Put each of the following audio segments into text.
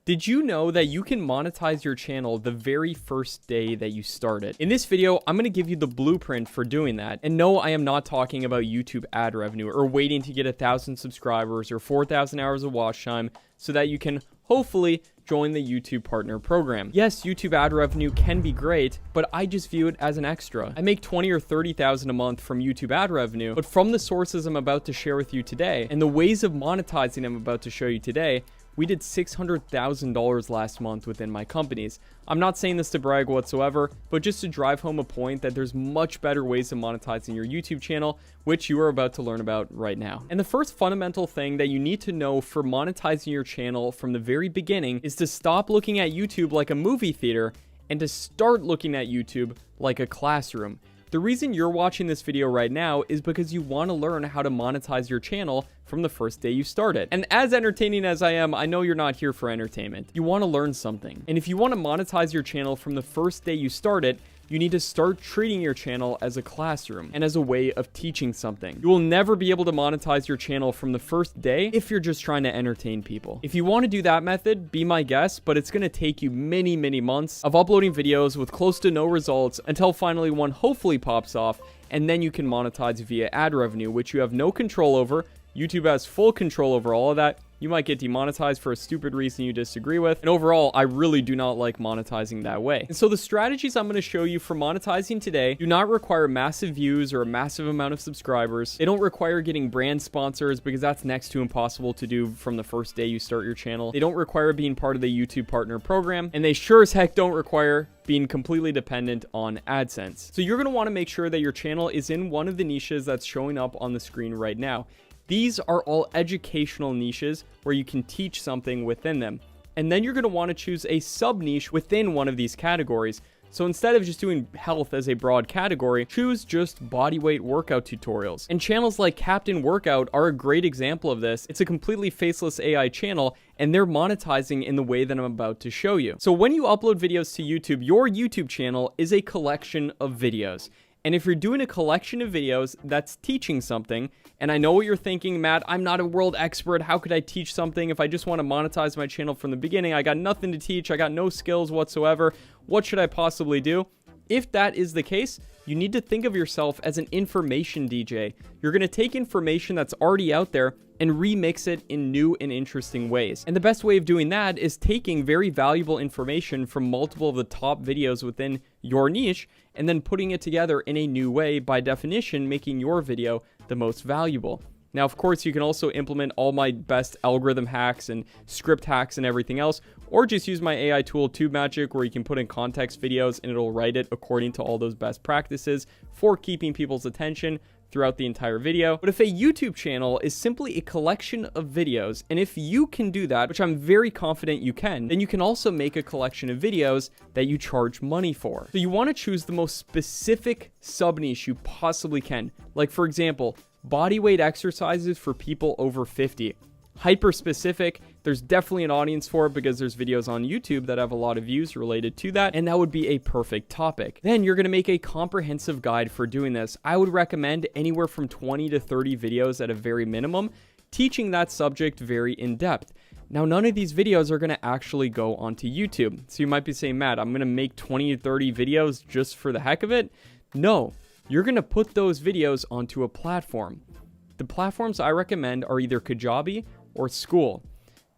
Did you know that you can monetize your channel the very first day that you start it? In this video, I'm going to give you the blueprint for doing that. And no, I am not talking about YouTube ad revenue or waiting to get 1,000 subscribers or 4,000 hours of watch time so that you can hopefully join the YouTube partner program. Yes, YouTube ad revenue can be great, but I just view it as an extra. I make 20 or 30,000 a month from YouTube ad revenue, but from the sources I'm about to share with you today and the ways of monetizing I'm about to show you today, we did $600,000 last month within my companies. I'm not saying this to brag whatsoever, but just to drive home a point that there's much better ways of monetizing your YouTube channel, which you are about to learn about right now. And the first fundamental thing that you need to know for monetizing your channel from the very beginning is to stop looking at YouTube like a movie theater and to start looking at YouTube like a classroom. The reason you're watching this video right now is because you want to learn how to monetize your channel from the first day you start it. And as entertaining as I am, I know you're not here for entertainment. You want to learn something. And if you want to monetize your channel from the first day you start it, you need to start treating your channel as a classroom and as a way of teaching something. You will never be able to monetize your channel from the first day if you're just trying to entertain people. If you want to do that method, be my guest, but it's going to take you many, many months of uploading videos with close to no results until finally one hopefully pops off, and then you can monetize via ad revenue, which you have no control over. YouTube has full control over all of that. You might get demonetized for a stupid reason you disagree with. And overall, I really do not like monetizing that way. And so the strategies I'm going to show you for monetizing today do not require massive views or a massive amount of subscribers. They don't require getting brand sponsors because that's next to impossible to do from the first day you start your channel. They don't require being part of the YouTube partner program. And they sure as heck don't require being completely dependent on AdSense. So you're going to want to make sure that your channel is in one of the niches that's showing up on the screen right now. These are all educational niches where you can teach something within them. And then you're going to want to choose a sub niche within one of these categories. So instead of just doing health as a broad category, choose just bodyweight workout tutorials. And channels like Captain Workout are a great example of this. It's a completely faceless AI channel, and they're monetizing in the way that I'm about to show you. So when you upload videos to YouTube, your YouTube channel is a collection of videos. And if you're doing a collection of videos that's teaching something, and I know what you're thinking, Matt, I'm not a world expert. How could I teach something if I just want to monetize my channel from the beginning? I got nothing to teach. I got no skills whatsoever. What should I possibly do? If that is the case, you need to think of yourself as an information DJ. You're going to take information that's already out there and remix it in new and interesting ways. And the best way of doing that is taking very valuable information from multiple of the top videos within your niche and then putting it together in a new way, by definition, making your video the most valuable. Now, of course, you can also implement all my best algorithm hacks and script hacks and everything else, or just use my AI tool TubeMagic, where you can put in context videos and it'll write it according to all those best practices for keeping people's attention throughout the entire video. But if a YouTube channel is simply a collection of videos, and if you can do that, which I'm very confident you can, then you can also make a collection of videos that you charge money for. So you want to choose the most specific sub niche you possibly can. Like, for example, bodyweight exercises for people over 50. Hyper specific. There's definitely an audience for it because there's videos on YouTube that have a lot of views related to that, and that would be a perfect topic. Then you're going to make a comprehensive guide for doing this. I would recommend anywhere from 20 to 30 videos at a very minimum, teaching that subject very in depth. Now, none of these videos are going to actually go onto YouTube. So you might be saying, Matt, I'm going to make 20 to 30 videos just for the heck of it. No, you're going to put those videos onto a platform. The platforms I recommend are either Kajabi or School.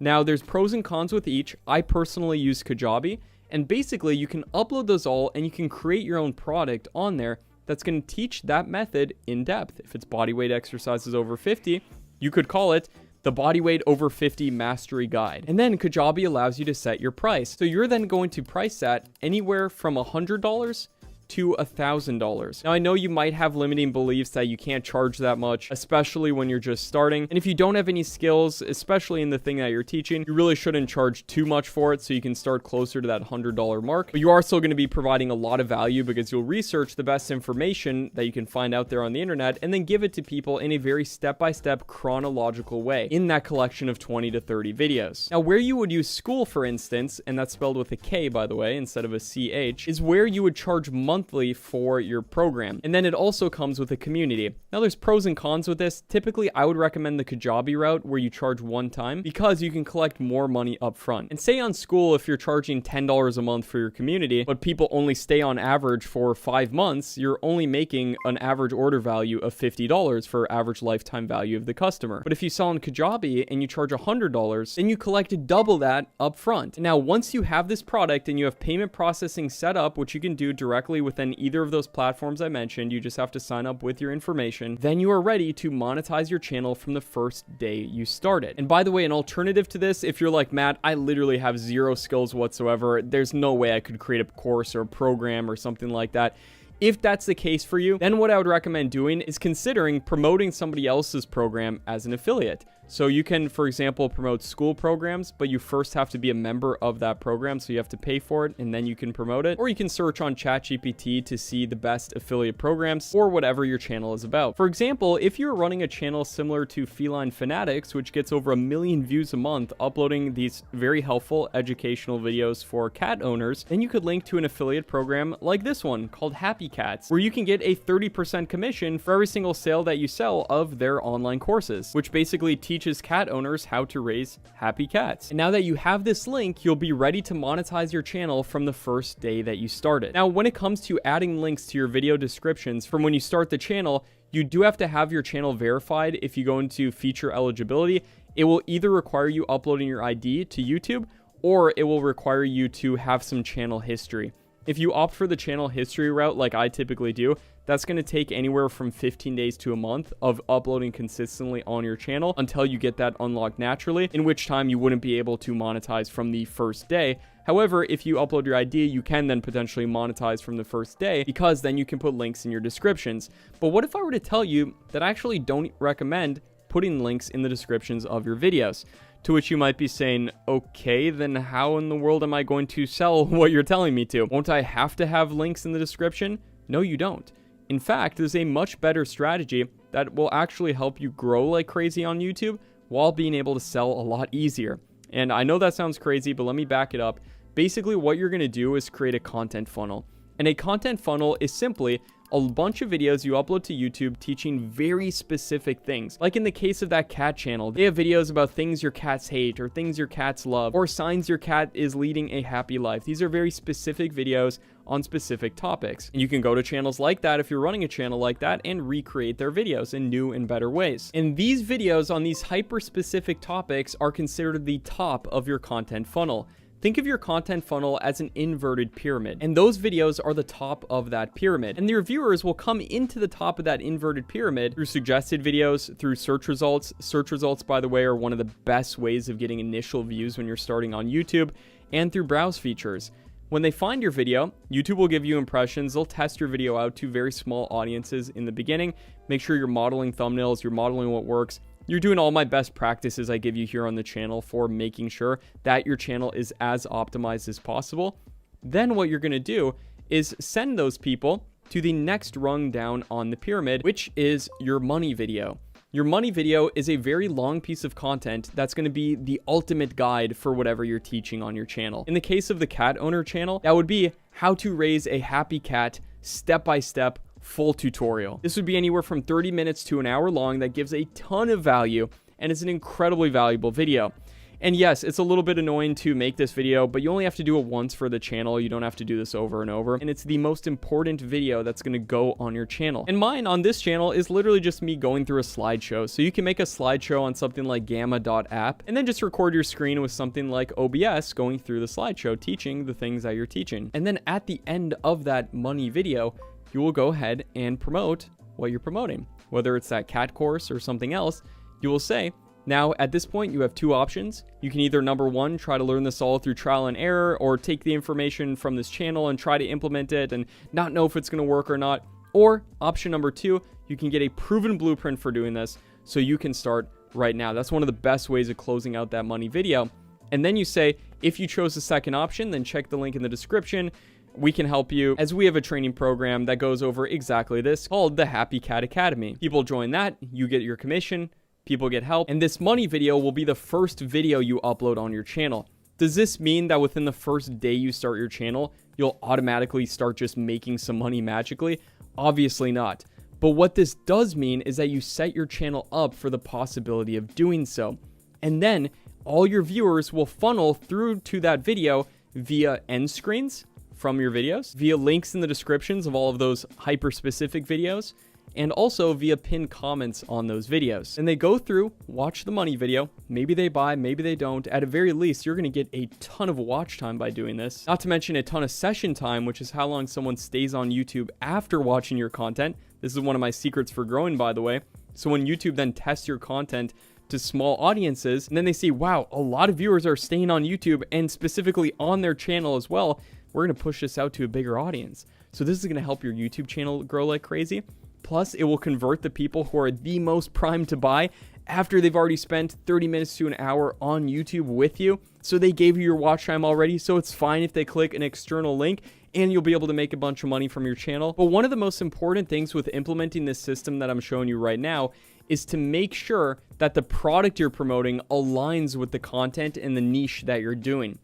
Now, there's pros and cons with each. I personally use Kajabi, and basically you can upload those all and you can create your own product on there that's going to teach that method in depth. If it's bodyweight exercises over 50, you could call it the Bodyweight Over 50 Mastery Guide. And then Kajabi allows you to set your price. So you're then going to price that anywhere from $100 to $1,000. Now, I know you might have limiting beliefs that you can't charge that much, especially when you're just starting. And if you don't have any skills, especially in the thing that you're teaching, you really shouldn't charge too much for it, so you can start closer to that $100 mark. But you are still going to be providing a lot of value because you'll research the best information that you can find out there on the internet and then give it to people in a very step-by-step chronological way in that collection of 20 to 30 videos. Now, where you would use School, for instance, and that's spelled with a K, by the way, instead of a CH, is where you would charge monthly monthly for your program. And then it also comes with a community. Now there's pros and cons with this. Typically, I would recommend the Kajabi route where you charge one time because you can collect more money up front. And say on school, if you're charging $10 a month for your community, but people only stay on average for 5 months, you're only making an average order value of $50 for average lifetime value of the customer. But if you sell on Kajabi and you charge $100, then you collect double that up front. Now, once you have this product and you have payment processing set up, which you can do directly within either of those platforms I mentioned, you just have to sign up with your information, then you are ready to monetize your channel from the first day you start it. And by the way, an alternative to this, if you're like, Matt, I literally have zero skills whatsoever, there's no way I could create a course or a program or something like that. If that's the case for you, then what I would recommend doing is considering promoting somebody else's program as an affiliate. So you can, for example, promote school programs, but you first have to be a member of that program, so you have to pay for it, and then you can promote it. Or you can search on ChatGPT to see the best affiliate programs for whatever your channel is about. For example, if you're running a channel similar to Feline Fanatics, which gets over 1 million views a month, uploading these very helpful educational videos for cat owners, then you could link to an affiliate program like this one called Happy Cats, where you can get a 30% commission for every single sale that you sell of their online courses, which basically teaches cat owners how to raise happy cats. And now that you have this link, you'll be ready to monetize your channel from the first day that you start it. Now, when it comes to adding links to your video descriptions from when you start the channel, you do have to have your channel verified. If you go into feature eligibility, it will either require you uploading your ID to YouTube, or it will require you to have some channel history. If you opt for the channel history route like I typically do, that's going to take anywhere from 15 days to a month of uploading consistently on your channel until you get that unlocked naturally, in which time you wouldn't be able to monetize from the first day. However, if you upload your ID, you can then potentially monetize from the first day, because then you can put links in your descriptions. But what if I were to tell you that I actually don't recommend putting links in the descriptions of your videos? To which you might be saying, okay, then how in the world am I going to sell what you're telling me to? Won't I have to have links in the description? No, you don't. In fact, there's a much better strategy that will actually help you grow like crazy on YouTube while being able to sell a lot easier. And I know that sounds crazy, but let me back it up. Basically, what you're going to do is create a content funnel. And a content funnel is simply a bunch of videos you upload to YouTube teaching very specific things. Like in the case of that cat channel, they have videos about things your cats hate or things your cats love or signs your cat is leading a happy life. These are very specific videos on specific topics. And you can go to channels like that if you're running a channel like that and recreate their videos in new and better ways. And these videos on these hyper-specific topics are considered the top of your content funnel. Think of your content funnel as an inverted pyramid, and those videos are the top of that pyramid. And your viewers will come into the top of that inverted pyramid through suggested videos, through search results. Search results, by the way, are one of the best ways of getting initial views when you're starting on YouTube, and through browse features. When they find your video, YouTube will give you impressions. They'll test your video out to very small audiences in the beginning. Make sure you're modeling thumbnails, you're modeling what works. You're doing all my best practices I give you here on the channel for making sure that your channel is as optimized as possible. Then what you're going to do is send those people to the next rung down on the pyramid, which is your money video. Your money video is a very long piece of content that's going to be the ultimate guide for whatever you're teaching on your channel. In the case of the cat owner channel, that would be how to raise a happy cat step-by-step full tutorial. This would be anywhere from 30 minutes to an hour long. That gives a ton of value and is an incredibly valuable video. And yes, it's a little bit annoying to make this video, but you only have to do it once for the channel. You don't have to do this over and over. And it's the most important video that's going to go on your channel. And mine on this channel is literally just me going through a slideshow. So you can make a slideshow on something like gamma.app and then just record your screen with something like OBS going through the slideshow, teaching the things that you're teaching. And then at the end of that money video, you will go ahead and promote what you're promoting. Whether it's that cat course or something else, you will say, now at this point you have two options. You can either, number one, try to learn this all through trial and error, or take the information from this channel and try to implement it and not know if it's going to work or not. Or option number two, you can get a proven blueprint for doing this so you can start right now. That's one of the best ways of closing out that money video. And then you say, if you chose the second option, then check the link in the description. We can help you, as we have a training program that goes over exactly this called the Happy Cat Academy. People join that, you get your commission, people get help, and this money video will be the first video you upload on your channel. Does this mean that within the first day you start your channel, you'll automatically start just making some money magically? Obviously not. But what this does mean is that you set your channel up for the possibility of doing so. And then all your viewers will funnel through to that video via end screens from your videos, via links in the descriptions of all of those hyper-specific videos, and also via pinned comments on those videos. And they go through, watch the money video, maybe they buy, maybe they don't. At a very least, you're gonna get a ton of watch time by doing this. Not to mention a ton of session time, which is how long someone stays on YouTube after watching your content. This is one of my secrets for growing, by the way. So when YouTube then tests your content to small audiences, and then they see, wow, a lot of viewers are staying on YouTube and specifically on their channel as well, we're gonna push this out to a bigger audience. So this is gonna help your YouTube channel grow like crazy. Plus, it will convert the people who are the most primed to buy after they've already spent 30 minutes to an hour on YouTube with you. So they gave you your watch time already, so it's fine if they click an external link and you'll be able to make a bunch of money from your channel. But one of the most important things with implementing this system that I'm showing you right now is to make sure that the product you're promoting aligns with the content and the niche that you're doing.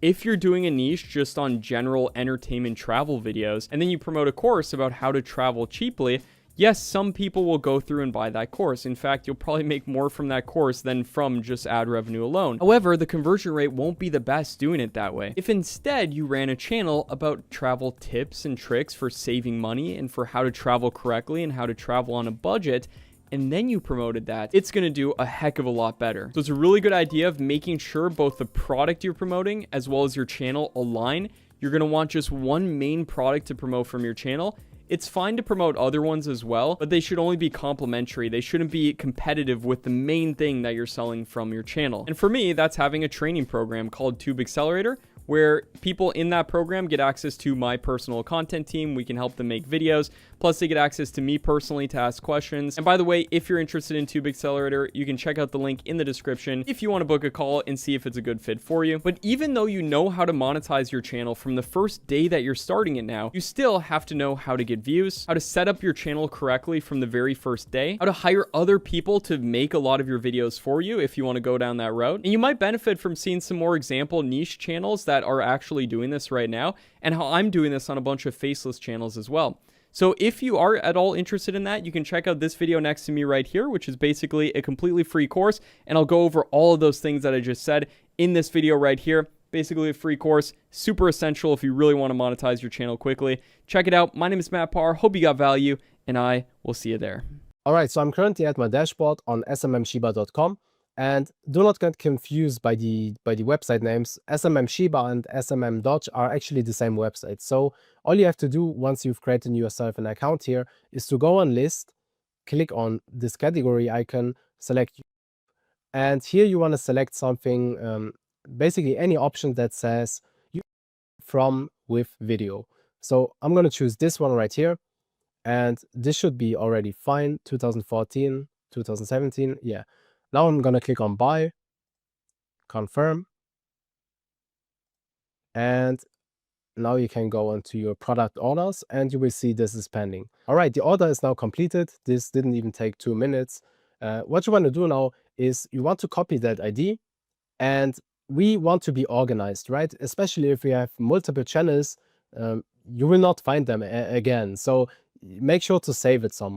If you're doing a niche just on general entertainment travel videos, and then you promote a course about how to travel cheaply, yes, some people will go through and buy that course. In fact, you'll probably make more from that course than from just ad revenue alone. However, the conversion rate won't be the best doing it that way. If instead you ran a channel about travel tips and tricks for saving money and for how to travel correctly and how to travel on a budget, and then you promoted that, it's going to do a heck of a lot better. So it's a really good idea of making sure both the product you're promoting as well as your channel align. You're going to want just one main product to promote from your channel. It's fine to promote other ones as well, but they should only be complementary. They shouldn't be competitive with the main thing that you're selling from your channel. And for me, that's having a training program called Tube Accelerator, where people in that program get access to my personal content team. We can help them make videos. Plus, they get access to me personally to ask questions. And by the way, if you're interested in Tube Accelerator, you can check out the link in the description if you want to book a call and see if it's a good fit for you. But even though you know how to monetize your channel from the first day that you're starting it now, you still have to know how to get views, how to set up your channel correctly from the very first day, how to hire other people to make a lot of your videos for you if you want to go down that route. And you might benefit from seeing some more example niche channels that are actually doing this right now, and how I'm doing this on a bunch of faceless channels as well. So if you are at all interested in that, you can check out this video next to me right here, which is basically a completely free course. And I'll go over all of those things that I just said in this video right here. Basically a free course, super essential if you really want to monetize your channel quickly. Check it out. My name is Matt Parr. Hope you got value, and I will see you there. All right, so I'm currently at my dashboard on smmshiba.com. And do not get confused by the website names. SMM Shiba and SMM Dodge are actually the same website. So all you have to do once you've created yourself an account here is to go on list, click on this category icon, select, and here you want to select something, basically any option that says from with video. So I'm going to choose this one right here, and this should be already fine. 2014, 2017, yeah. Now I'm going to click on buy, confirm, and now you can go onto your product orders and you will see this is pending. All right, the order is now completed. This didn't even take 2 minutes. What you want to do now is you want to copy that ID, and we want to be organized, right? Especially if we have multiple channels, you will not find them again. So make sure to save it somewhere.